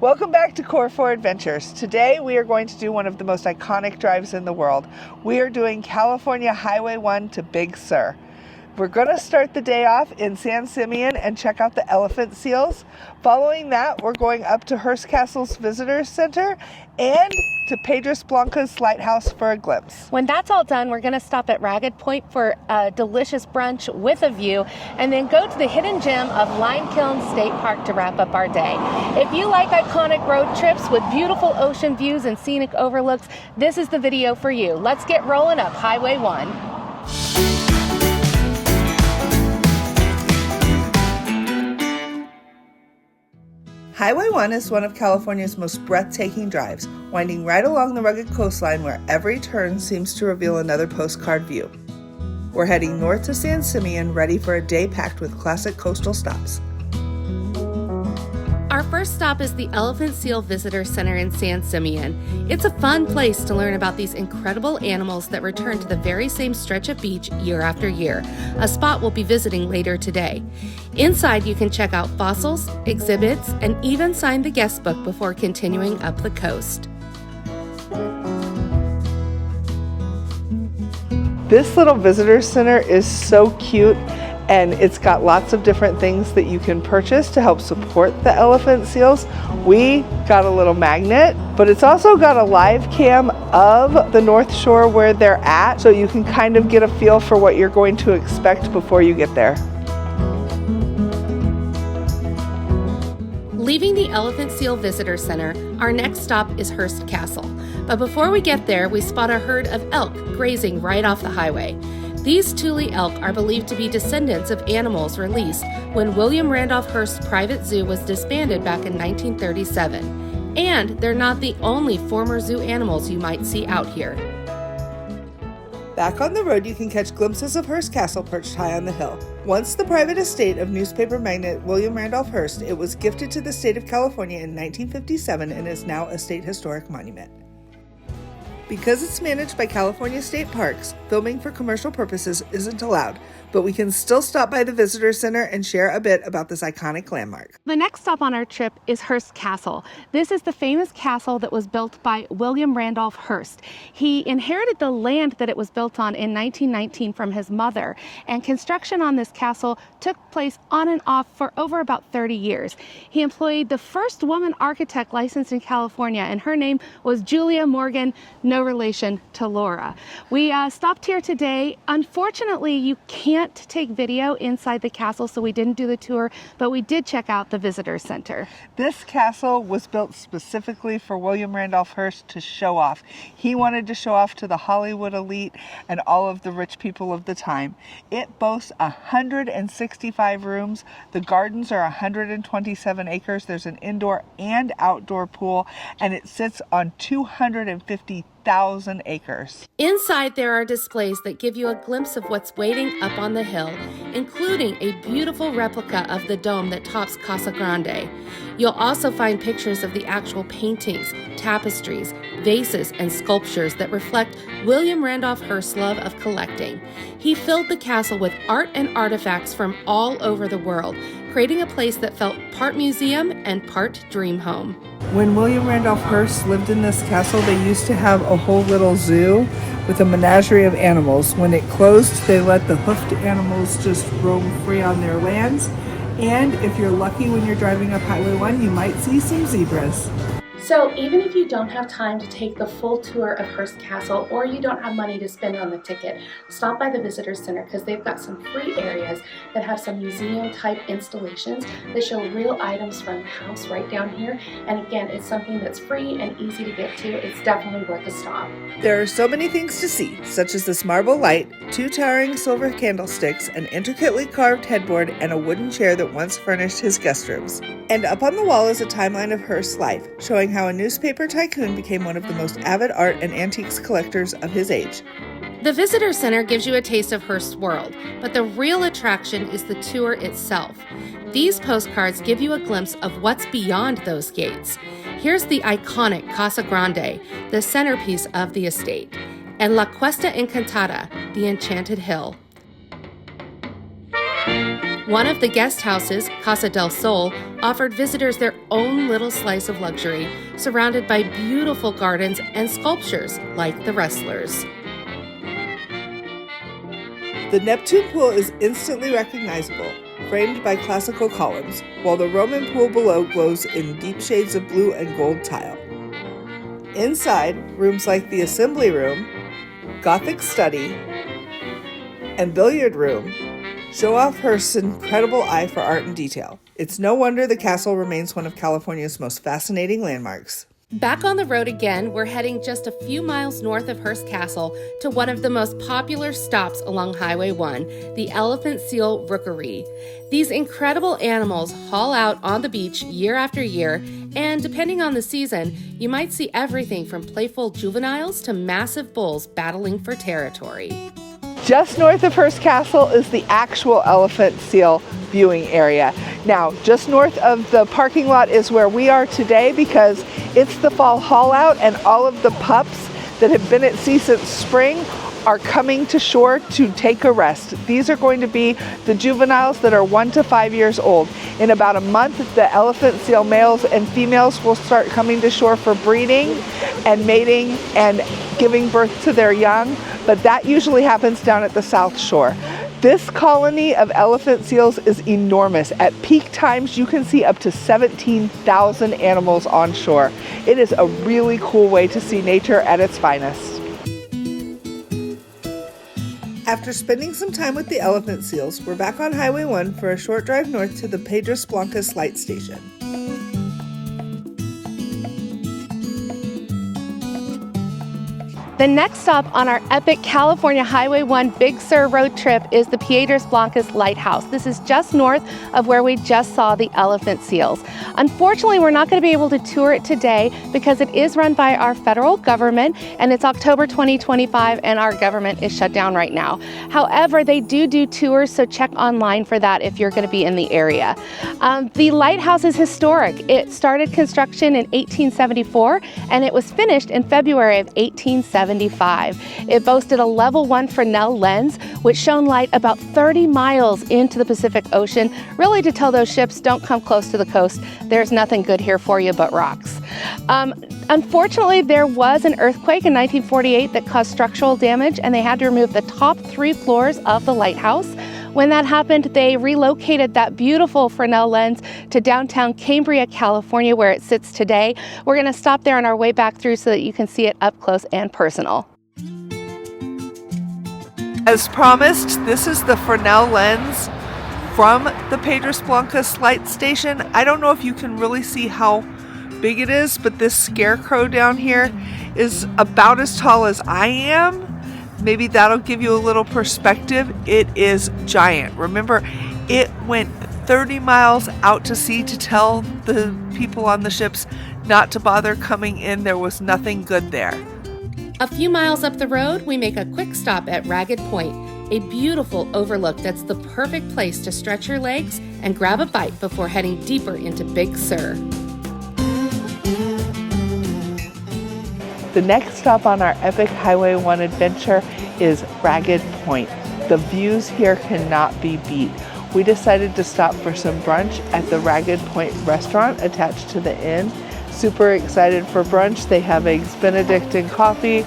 Welcome back to Core 4 Adventures. Today we are going to do one of the most iconic drives in the world. We are doing California Highway 1 to Big Sur. We're going to start the day off in San Simeon and check out the elephant seals. Following that, we're going up to Hearst Castle's Visitor Center and to Piedras Blancas Lighthouse for a glimpse. When that's all done, we're going to stop at Ragged Point for a delicious brunch with a view, and then go to the hidden gem of Lime Kiln State Park to wrap up our day. If you like iconic road trips with beautiful ocean views and scenic overlooks, this is the video for you. Let's get rolling up Highway 1. Highway 1 is one of California's most breathtaking drives, winding right along the rugged coastline where every turn seems to reveal another postcard view. We're heading north to San Simeon, ready for a day packed with classic coastal stops. Our first stop is the Elephant Seal Visitor Center in San Simeon. It's a fun place to learn about these incredible animals that return to the very same stretch of beach year after year, a spot we'll be visiting later today. Inside, you can check out fossils, exhibits, and even sign the guest book before continuing up the coast. This little visitor center is so cute, and it's got lots of different things that you can purchase to help support the elephant seals. We got a little magnet, but it's also got a live cam of the North Shore where they're at, so you can kind of get a feel for what you're going to expect before you get there. Leaving the Elephant Seal Visitor Center, our next stop is Hearst Castle. But before we get there, we spot a herd of elk grazing right off the highway. These Thule elk are believed to be descendants of animals released when William Randolph Hearst Private Zoo was disbanded back in 1937. And they're not the only former zoo animals you might see out here. Back on the road, you can catch glimpses of Hearst Castle perched high on the hill. Once the private estate of newspaper magnate William Randolph Hearst, it was gifted to the state of California in 1957 and is now a state historic monument. Because it's managed by California State Parks, filming for commercial purposes isn't allowed, but we can still stop by the visitor center and share a bit about this iconic landmark. The next stop on our trip is Hearst Castle. This is the famous castle that was built by William Randolph Hearst. He inherited the land that it was built on in 1919 from his mother, and construction on this castle took place on and off for over about 30 years. He employed the first woman architect licensed in California, and her name was Julia Morgan, no relation to Laura. We stopped here today. Unfortunately, you can't take video inside the castle, so we didn't do the tour, but we did check out the visitor center. This castle was built specifically for William Randolph Hearst to show off. He wanted to show off to the Hollywood elite and all of the rich people of the time. It boasts 165 rooms. The gardens are 127 acres. There's an indoor and outdoor pool, and it sits on 250,000 acres. Inside, there are displays that give you a glimpse of what's waiting up on the hill, including a beautiful replica of the dome that tops Casa Grande. You'll also find pictures of the actual paintings, tapestries, vases, and sculptures that reflect William Randolph Hearst's love of collecting. He filled the castle with art and artifacts from all over the world, creating a place that felt part museum and part dream home. When William Randolph Hearst lived in this castle, they used to have a whole little zoo with a menagerie of animals. When it closed, they let the hoofed animals just roam free on their lands. And if you're lucky when you're driving up Highway 1, you might see some zebras. So even if you don't have time to take the full tour of Hearst Castle, or you don't have money to spend on the ticket, stop by the Visitor Center because they've got some free areas that have some museum type installations that show real items from the house right down here. And again, it's something that's free and easy to get to. It's definitely worth a stop. There are so many things to see, such as this marble light, 2 towering silver candlesticks, an intricately carved headboard, and a wooden chair that once furnished his guest rooms. And up on the wall is a timeline of Hearst's life, showing how a newspaper tycoon became one of the most avid art and antiques collectors of his age. The Visitor Center gives you a taste of Hearst's world, but the real attraction is the tour itself. These postcards give you a glimpse of what's beyond those gates. Here's the iconic Casa Grande, the centerpiece of the estate, and La Cuesta Encantada, the Enchanted Hill. One of the guest houses, Casa del Sol, offered visitors their own little slice of luxury, surrounded by beautiful gardens and sculptures like the wrestlers. The Neptune pool is instantly recognizable, framed by classical columns, while the Roman pool below glows in deep shades of blue and gold tile. Inside, rooms like the assembly room, Gothic study, and billiard room show off Hearst's incredible eye for art and detail. It's no wonder the castle remains one of California's most fascinating landmarks. Back on the road again, we're heading just a few miles north of Hearst Castle to one of the most popular stops along Highway 1, the Elephant Seal Rookery. These incredible animals haul out on the beach year after year, and depending on the season, you might see everything from playful juveniles to massive bulls battling for territory. Just north of Hearst Castle is the actual elephant seal viewing area. Now, just north of the parking lot is where we are today because it's the fall haul out, and all of the pups that have been at sea since spring are coming to shore to take a rest. These are going to be the juveniles that are 1 to 5 years old. In about a month, the elephant seal males and females will start coming to shore for breeding and mating and giving birth to their young, but that usually happens down at the South Shore. This colony of elephant seals is enormous. At peak times, you can see up to 17,000 animals on shore. It is a really cool way to see nature at its finest. After spending some time with the elephant seals, we're back on Highway 1 for a short drive north to the Piedras Blancas Light Station. The next stop on our epic California Highway 1 Big Sur road trip is the Piedras Blancas Lighthouse. This is just north of where we just saw the elephant seals. Unfortunately, we're not going to be able to tour it today because it is run by our federal government, and it's October 2025 and our government is shut down right now. However, they do tours, so check online for that if you're going to be in the area. The lighthouse is historic. It started construction in 1874 and it was finished in February of 1875. It boasted a level 1 Fresnel lens, which shone light about 30 miles into the Pacific Ocean, really to tell those ships don't come close to the coast. There's nothing good here for you but rocks. Unfortunately, there was an earthquake in 1948 that caused structural damage, and they had to remove the top 3 floors of the lighthouse. When that happened, they relocated that beautiful Fresnel lens to downtown Cambria, California, where it sits today. We're going to stop there on our way back through so that you can see it up close and personal. As promised, this is the Fresnel lens from the Piedras Blancas Light Station. I don't know if you can really see how big it is, but this scarecrow down here is about as tall as I am. Maybe that'll give you a little perspective. It is giant. Remember, it went 30 miles out to sea to tell the people on the ships not to bother coming in. There was nothing good there. A few miles up the road, we make a quick stop at Ragged Point, a beautiful overlook that's the perfect place to stretch your legs and grab a bite before heading deeper into Big Sur. The next stop on our epic Highway 1 adventure is Ragged Point. The views here cannot be beat. We decided to stop for some brunch at the Ragged Point restaurant attached to the inn. Super excited for brunch. They have eggs Benedict and coffee.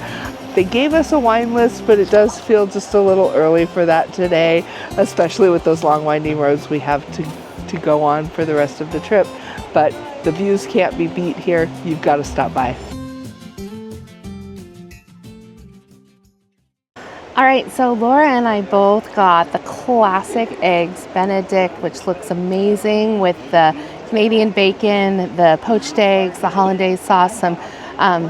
They gave us a wine list, but it does feel just a little early for that today, especially with those long winding roads we have to go on for the rest of the trip. But the views can't be beat here. You've got to stop by. All right, so Laura and I both got the classic eggs Benedict, which looks amazing with the Canadian bacon, the poached eggs, the hollandaise sauce, some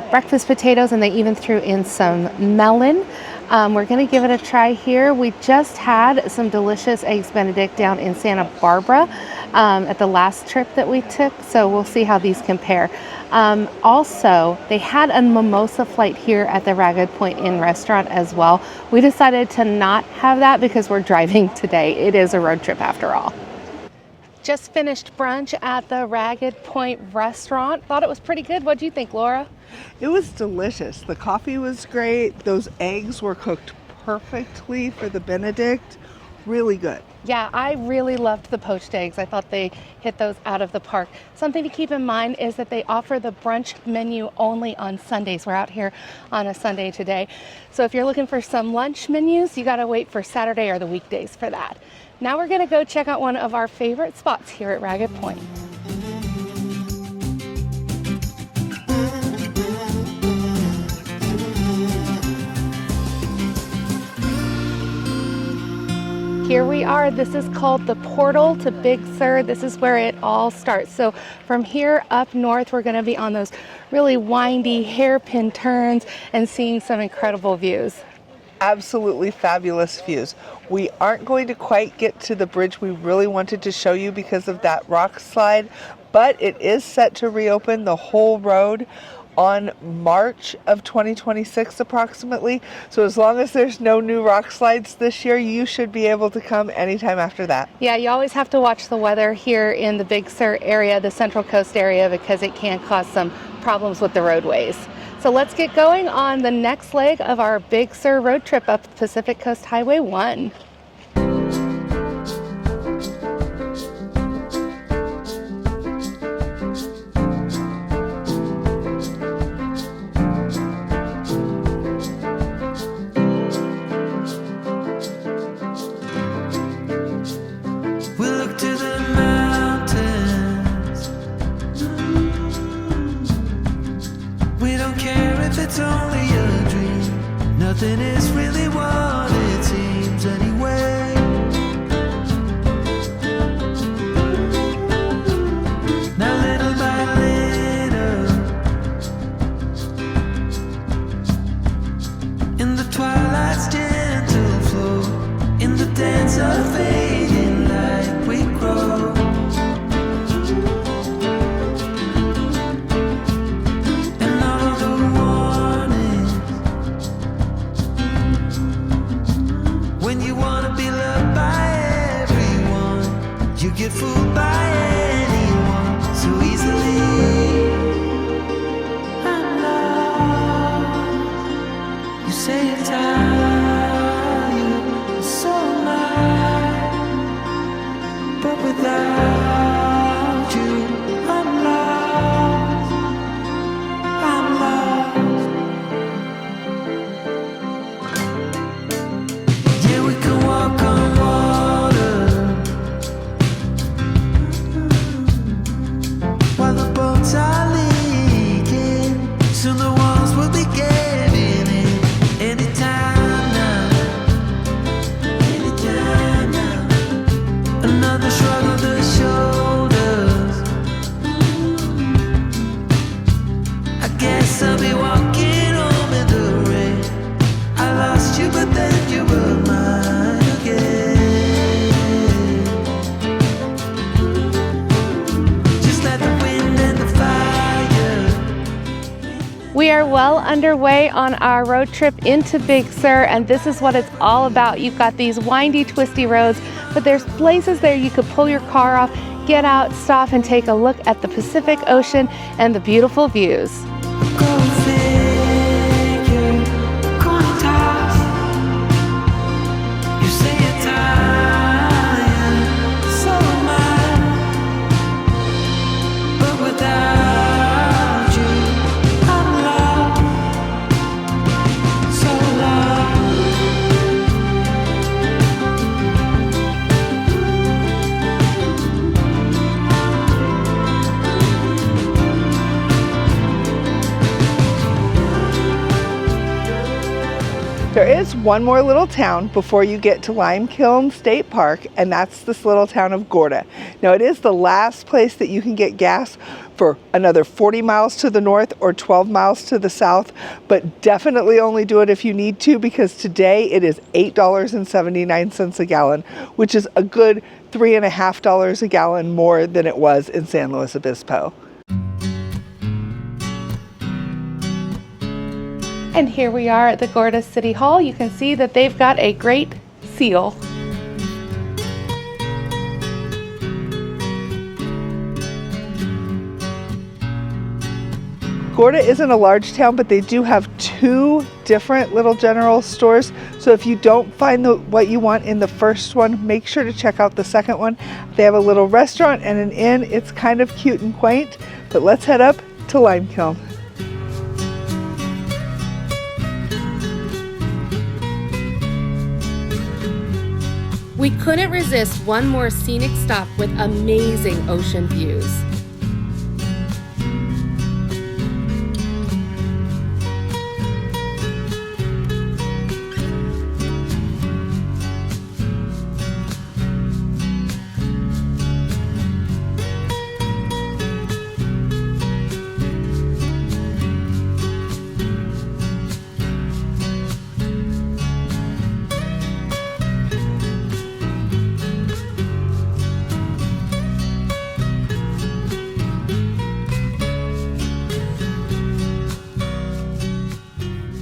breakfast potatoes, and they even threw in some melon. We're gonna give it a try here. We just had some delicious eggs Benedict down in Santa Barbara at the last trip that we took, so we'll see how these compare. Also, they had a mimosa flight here at the Ragged Point Inn restaurant as well. We decided to not have that because we're driving today. It is a road trip after all. Just finished brunch at the Ragged Point restaurant. Thought it was pretty good. What do you think, Laura? It was delicious. The coffee was great. Those eggs were cooked perfectly for the Benedict. really good. Yeah, I really loved the poached eggs. I thought they hit those out of the park. Something to keep in mind is that they offer the brunch menu only on Sundays. We're out here on a Sunday today. So if you're looking for some lunch menus, you gotta wait for Saturday or the weekdays for that. Now we're gonna go check out one of our favorite spots here at Ragged Point. Here we are. This is called the portal to Big Sur. This is where it all starts. So from here up north, we're going to be on those really windy hairpin turns and seeing some incredible views. Absolutely fabulous views. We aren't going to quite get to the bridge we really wanted to show you because of that rock slide, but it is set to reopen the whole road on March of 2026 approximately. So as long as there's no new rock slides this year, you should be able to come anytime after that. Yeah, you always have to watch the weather here in the Big Sur area, the Central Coast area, because it can cause some problems with the roadways. So let's get going on the next leg of our Big Sur road trip up Pacific Coast Highway 1. It's only a dream. Nothing is really what it seems anyway. Now little by little, in the twilight's gentle flow, in the dance of fading light we grow. Get fooled by anyone so easily. I'm lost. You say you're tired, so am I. But without you, I'm lost. I'm lost. Yeah, we can walk on water. Are leaking, soon the walls will be giving in. Anytime now, anytime now. Another shrug of the shoulders. I guess I'll be walking home in the rain. I lost you, but then you were mine again. We are well underway on our road trip into Big Sur, and this is what it's all about. You've got these windy, twisty roads, but there's places there you could pull your car off, get out, stop, and take a look at the Pacific Ocean and the beautiful views. There is one more little town before you get to Lime Kiln State Park, and that's this little town of Gorda. Now, it is the last place that you can get gas for another 40 miles to the north or 12 miles to the south, but definitely only do it if you need to, because today it is $8.79 a gallon, which is a good $3.50 a gallon more than it was in San Luis Obispo. And here we are at the Gorda City Hall. You can see that they've got a great seal. Gorda isn't a large town, but they do have 2 different little general stores. So if you don't find what you want in the first one, make sure to check out the second one. They have a little restaurant and an inn. It's kind of cute and quaint, but let's head up to Limekiln. We couldn't resist one more scenic stop with amazing ocean views.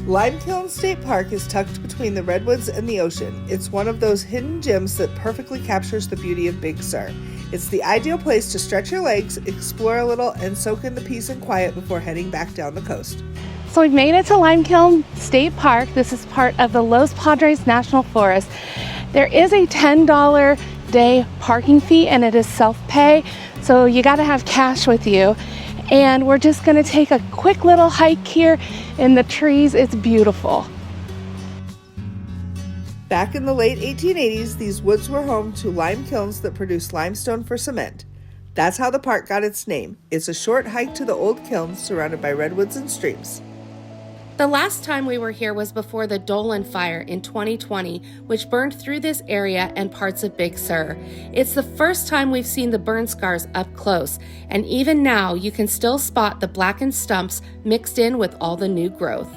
Limekiln State Park is tucked between the redwoods and the ocean. It's one of those hidden gems that perfectly captures the beauty of Big Sur. It's the ideal place to stretch your legs, explore a little, and soak in the peace and quiet before heading back down the coast. So we've made it to Limekiln State Park. This is part of the Los Padres National Forest. There is a $10 day parking fee and it is self-pay, so you got to have cash with you. And we're just going to take a quick little hike here in the trees. It's beautiful. Back in the late 1880s, these woods were home to lime kilns that produced limestone for cement. That's how the park got its name. It's a short hike to the old kilns surrounded by redwoods and streams. The last time we were here was before the Dolan fire in 2020, which burned through this area and parts of Big Sur. It's the first time we've seen the burn scars up close, and even now you can still spot the blackened stumps mixed in with all the new growth.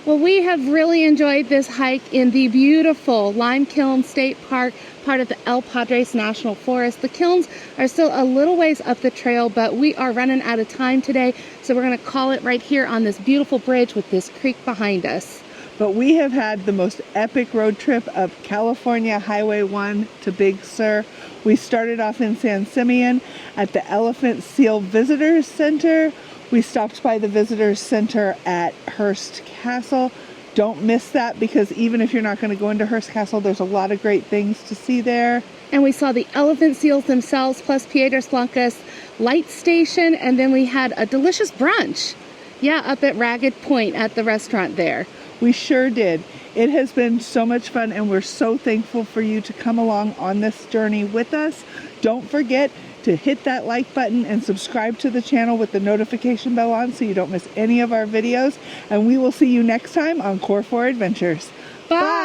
Well, we have really enjoyed this hike in the beautiful Limekiln State Park, part of the El Padres National Forest. The kilns are still a little ways up the trail, but we are running out of time today, so we're going to call it right here on this beautiful bridge with this creek behind us. But we have had the most epic road trip of California Highway 1 to Big Sur. We started off in San Simeon at the Elephant Seal Visitor Center. We stopped by the Visitor Center at Hearst Castle. Don't miss that, because even if you're not going to go into Hearst Castle, there's a lot of great things to see there. And we saw the elephant seals themselves, plus Piedras Blancas Light Station, and then we had a delicious brunch. Yeah, up at Ragged Point at the restaurant there. We sure did. It has been so much fun, and we're so thankful for you to come along on this journey with us. Don't forget to hit that like button and subscribe to the channel with the notification bell on so you don't miss any of our videos. And we will see you next time on Core 4 Adventures. Bye!